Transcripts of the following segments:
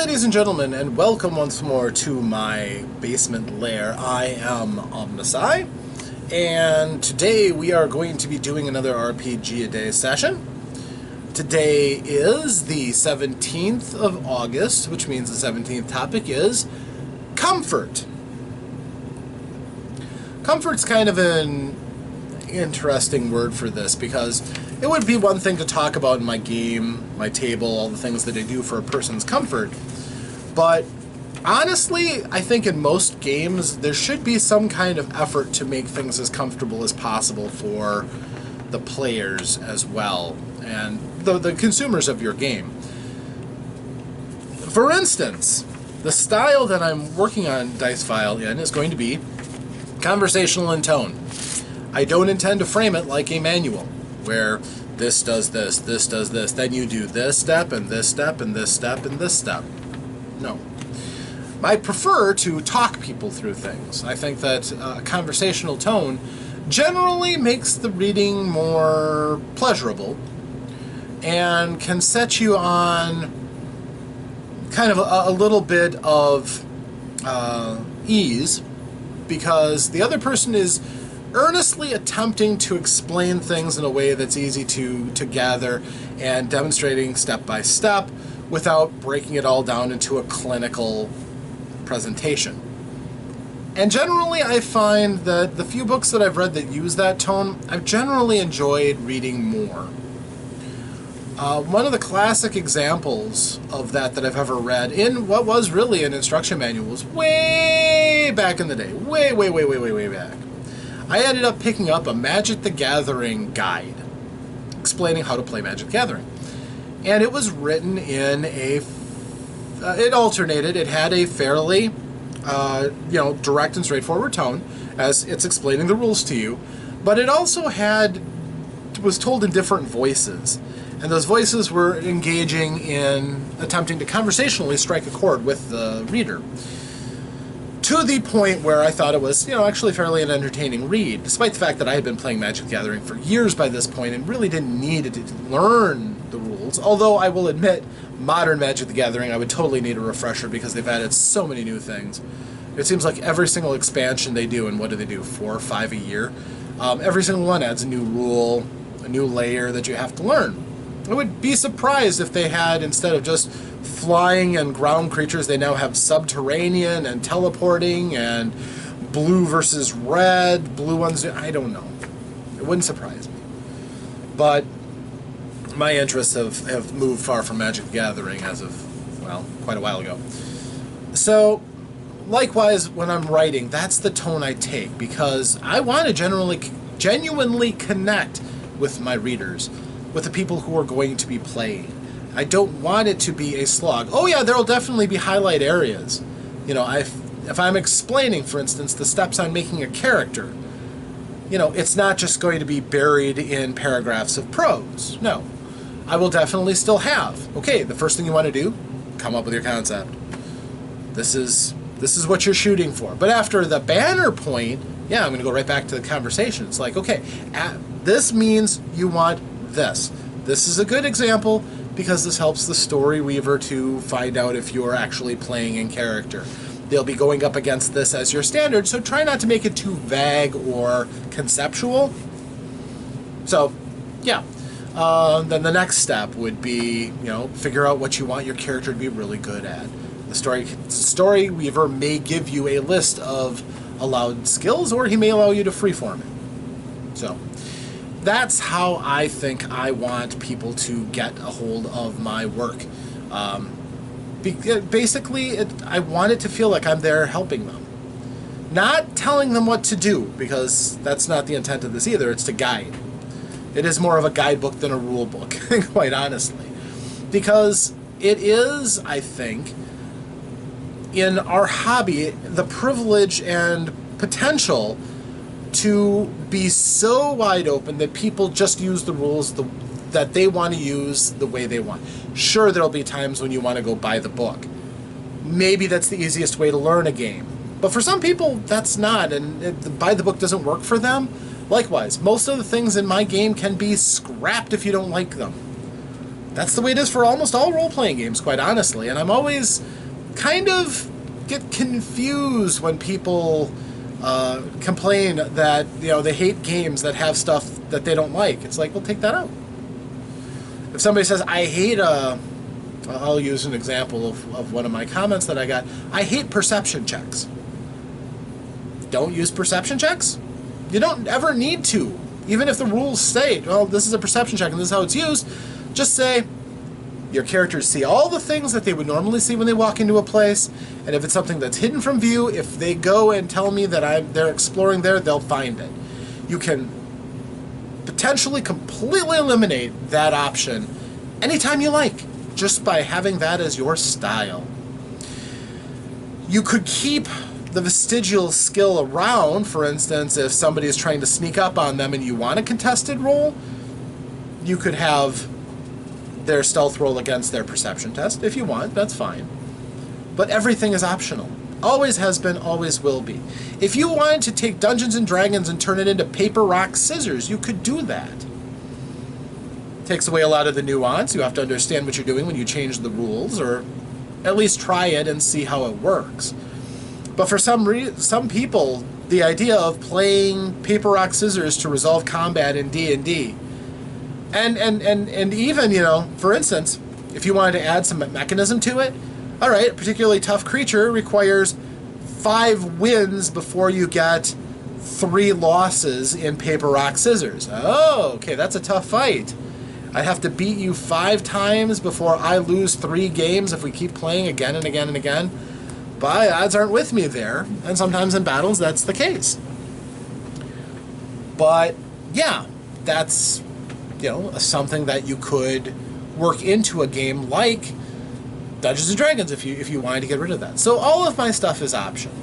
ladies and gentlemen, and welcome once more to my basement lair. I am OmnusI, and today we are going to be doing another RPGaDay session. Today is the 17th of August, which means the 17th topic is comfort. Comfort's kind of an interesting word for this, because it would be one thing to talk about in my game, my table, all the things that I do for a person's comfort, but honestly, I think in most games there should be some kind of effort to make things as comfortable as possible for the players as well, and the consumers of your game. For instance, the style that I'm working on Dice File in is going to be conversational in tone. I don't intend to frame it like a manual, where this does this does this, then you do this step, and this step, and this step, and this step. No. I prefer to talk people through things. I think that conversational tone generally makes the reading more pleasurable and can set you on kind of a little bit of ease, because the other person is earnestly attempting to explain things in a way that's easy to gather and demonstrating step by step without breaking it all down into a clinical presentation. And generally I find that the few books that I've read that use that tone, I've generally enjoyed reading more. One of the classic examples of that I've ever read in what was really an instruction manual was way back in the day, way back. I ended up picking up a Magic the Gathering guide explaining how to play Magic the Gathering. And it was written in a... it alternated. It had a fairly, direct and straightforward tone as it's explaining the rules to you. But it also was told in different voices. And those voices were engaging in attempting to conversationally strike a chord with the reader, to the point where I thought it was, actually fairly an entertaining read, despite the fact that I had been playing Magic the Gathering for years by this point and really didn't need to learn the rules. Although I will admit, modern Magic the Gathering, I would totally need a refresher because they've added so many new things. It seems like every single expansion they do, and what do, 4 or 5 a year? Every single one adds a new rule, a new layer that you have to learn. I would be surprised if they had, instead of just flying and ground creatures, they now have subterranean and teleporting and blue versus red, blue ones, I don't know. It wouldn't surprise me. But my interests have moved far from Magic the Gathering as of, well, quite a while ago. So, likewise, when I'm writing, that's the tone I take, because I want to genuinely connect with my readers, with the people who are going to be playing. I don't want it to be a slog. Oh yeah, there'll definitely be highlight areas. If I'm explaining, for instance, the steps on making a character, it's not just going to be buried in paragraphs of prose. No. I will definitely still have, okay, the first thing you want to do, come up with your concept. This is what you're shooting for. But after the banner point, yeah, I'm going to go right back to the conversation. It's like, okay, this means you want this. This is a good example because this helps the story weaver to find out if you're actually playing in character. They'll be going up against this as your standard, so try not to make it too vague or conceptual. So, yeah. Then the next step would be, figure out what you want your character to be really good at. The story weaver may give you a list of allowed skills, or he may allow you to freeform it. So, that's how I think I want people to get a hold of my work. Basically, I want it to feel like I'm there helping them. Not telling them what to do, because that's not the intent of this either. It's to guide. It is more of a guidebook than a rule book, quite honestly. Because it is, I think, in our hobby, the privilege and potential to be so wide open that people just use the rules that they want to use the way they want. Sure, there'll be times when you want to go buy the book. Maybe that's the easiest way to learn a game. But for some people, that's not, and buy the book doesn't work for them. Likewise, most of the things in my game can be scrapped if you don't like them. That's the way it is for almost all role-playing games, quite honestly, and I'm always kind of get confused when people complain that, you know, they hate games that have stuff that they don't like. It's like, well, take that out. If somebody says, I hate I'll use an example of one of my comments that I got. I hate perception checks. Don't use perception checks. You don't ever need to. Even if the rules state, well, this is a perception check and this is how it's used, just say, your characters see all the things that they would normally see when they walk into a place, and if it's something that's hidden from view, if they go and tell me that they're exploring there, they'll find it. You can potentially completely eliminate that option anytime you like, just by having that as your style. You could keep the vestigial skill around. For instance, if somebody is trying to sneak up on them and you want a contested roll, you could have their stealth roll against their perception test. If you want, that's fine. But everything is optional. Always has been, always will be. If you wanted to take Dungeons and Dragons and turn it into paper, rock, scissors, you could do that. Takes away a lot of the nuance. You have to understand what you're doing when you change the rules, or at least try it and see how it works. But for some people, the idea of playing paper, rock, scissors to resolve combat in D&D, and even, you know, for instance, if you wanted to add some mechanism to it, all right, a particularly tough creature requires 5 wins before you get 3 losses in paper, rock, scissors. Oh, okay, that's a tough fight. I have to beat you 5 times before I lose 3 games if we keep playing again and again and again. But odds aren't with me there, and sometimes in battles that's the case. But yeah, that's, you know, something that you could work into a game like Dungeons and Dragons if you wanted to get rid of that. So all of my stuff is optional.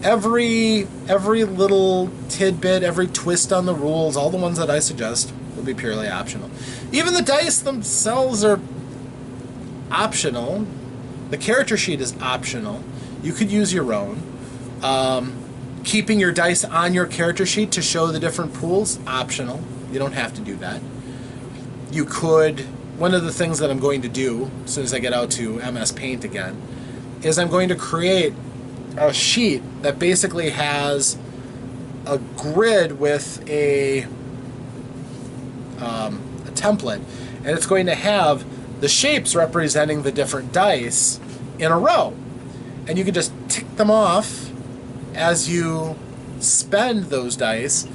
Every little tidbit, every twist on the rules, all the ones that I suggest will be purely optional. Even the dice themselves are optional. The character sheet is optional. You could use your own. Keeping your dice on your character sheet to show the different pools, optional. You don't have to do that. You could, one of the things that I'm going to do as soon as I get out to MS Paint again, is I'm going to create a sheet that basically has a grid with a template, and it's going to have the shapes representing the different dice in a row. And you can just tick them off as you spend those dice,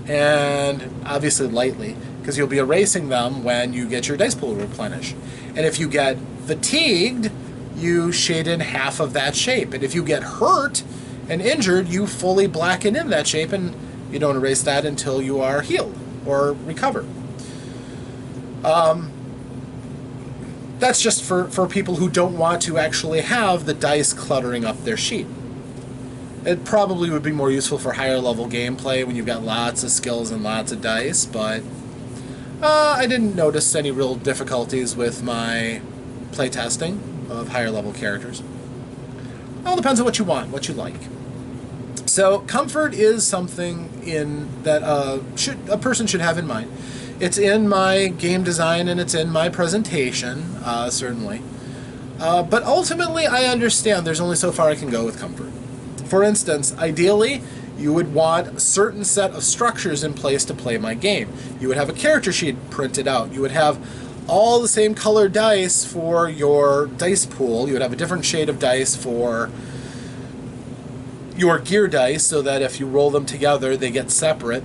and obviously lightly, because you'll be erasing them when you get your dice pool replenished. And if you get fatigued, you shade in half of that shape. And if you get hurt and injured, you fully blacken in that shape, and you don't erase that until you are healed or recover. That's just for people who don't want to actually have the dice cluttering up their sheet. It probably would be more useful for higher level gameplay when you've got lots of skills and lots of dice, but I didn't notice any real difficulties with my playtesting of higher level characters. It all depends on what you want, what you like. So comfort is something that a person should have in mind. It's in my game design and it's in my presentation, certainly. But ultimately, I understand there's only so far I can go with comfort. For instance, ideally, you would want a certain set of structures in place to play my game. You would have a character sheet printed out. You would have all the same colored dice for your dice pool. You would have a different shade of dice for your gear dice, so that if you roll them together, they get separate.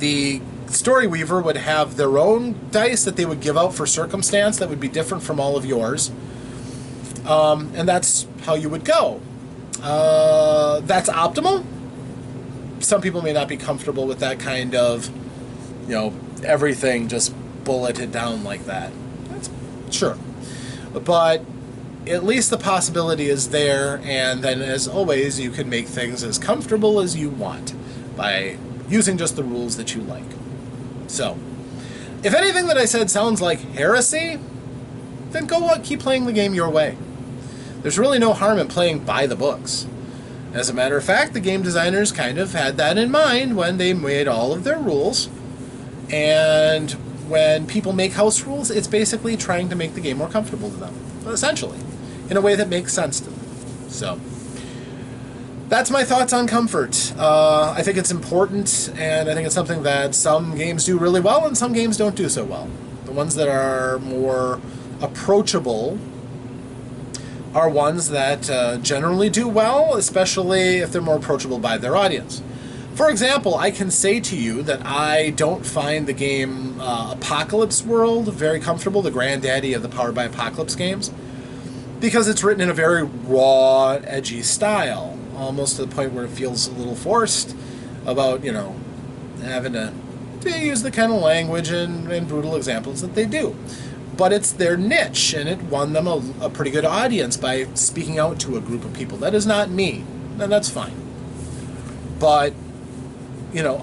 The Storyweaver would have their own dice that they would give out for circumstance that would be different from all of yours. And that's how you would go. That's optimal. Some people may not be comfortable with that kind of, you know, everything just bulleted down like that. That's, sure. But at least the possibility is there, and then as always, you can make things as comfortable as you want by using just the rules that you like. So, if anything that I said sounds like heresy, then go on, keep playing the game your way. There's really no harm in playing by the books. As a matter of fact, the game designers kind of had that in mind when they made all of their rules. And when people make house rules, it's basically trying to make the game more comfortable to them, essentially. in a way that makes sense to them. So that's my thoughts on comfort. I think it's important, and I think it's something that some games do really well and some games don't do so well. The ones that are more approachable are ones that generally do well, especially if they're more approachable by their audience. For example, I can say to you that I don't find the game Apocalypse World very comfortable, the granddaddy of the Powered by Apocalypse games, because it's written in a very raw, edgy style, almost to the point where it feels a little forced about, you know, having to use the kind of language and brutal examples that they do. But it's their niche, and it won them a pretty good audience by speaking out to a group of people. That is not me, and that's fine. But, you know,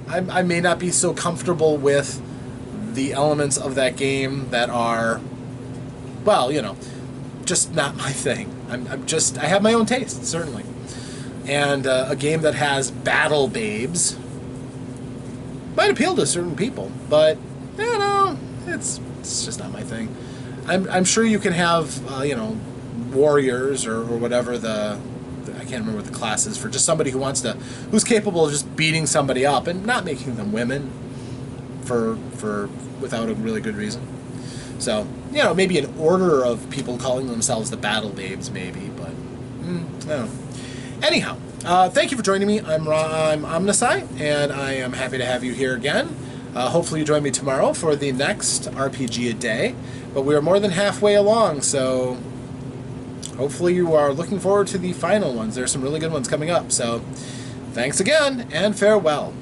I may not be so comfortable with the elements of that game that are, well, you know, just not my thing. I have my own taste, certainly. And a game that has battle babes might appeal to certain people, but, you know, it's just not my thing. I'm sure you can have, you know, warriors or whatever I can't remember what the class is, for just somebody who's capable of just beating somebody up and not making them women without a really good reason. So, you know, maybe an order of people calling themselves the battle babes, maybe, but I don't know. Anyhow, thank you for joining me. I'm OmnusI, and I am happy to have you here again. Hopefully you join me tomorrow for the next RPGaDay, but we are more than halfway along, so hopefully you are looking forward to the final ones. There's some really good ones coming up, so thanks again, and farewell.